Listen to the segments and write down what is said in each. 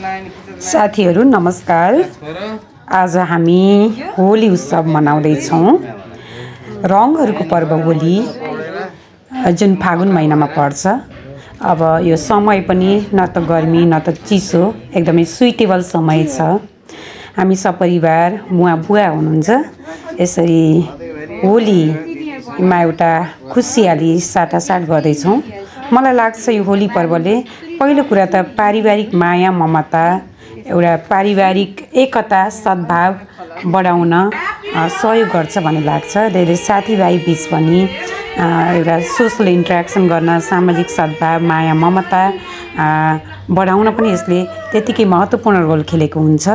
साथीहरू नमस्कार। आज हामी होली उत्सव मनाउँदैछौँ। रङहरूको पर्व होली जुन फागुन महिनामा पर्छ। अब यो समय पनि न त गर्मी न त चिसो, एकदमै सुइटेबल समय छ। हामी सपरिवार बुवा हुनुहुन्छ, यसरी होलीमा एउटा खुसियाली साटासाट गर्दैछौँ। मलाई लाग्छ यो होली पर्वले पहिलो कुरा त पारिवारिक माया ममता, एउटा पारिवारिक एकता सद्भाव बढाउन सहयोग गर्छ भन्ने लाग्छ। धेरै साथीभाइ बिच पनि एउटा सोसल इन्ट्रेक्सन गर्न, सामाजिक सद्भाव माया ममता बढाउन पनि यसले त्यतिकै महत्त्वपूर्ण रोल खेलेको हुन्छ।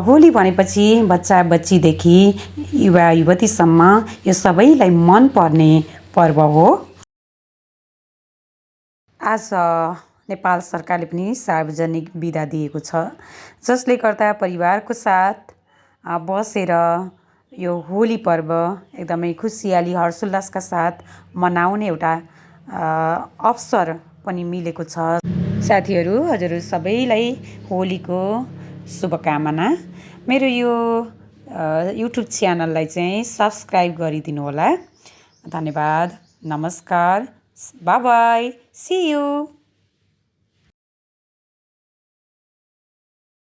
होली भनेपछि बच्चा बच्चीदेखि युवा युवतीसम्म यो सबैलाई मनपर्ने पर्व हो। आज नेपाल सरकारले पनि सार्वजनिक बिदा दिएको छ, जसले गर्दा परिवारको साथ बसेर यो होली पर्व एकदमै खुसियाली हर्षोल्लासका साथ मनाउने एउटा अवसर पनि मिलेको छ। साथीहरू, हजुरहरू सबैलाई होलीको शुभकामना। मेरो यो युट्युब च्यानललाई चाहिँ सब्सक्राइब गरिदिनु होला। धन्यवाद, नमस्कार, बाई बाई, सी यू।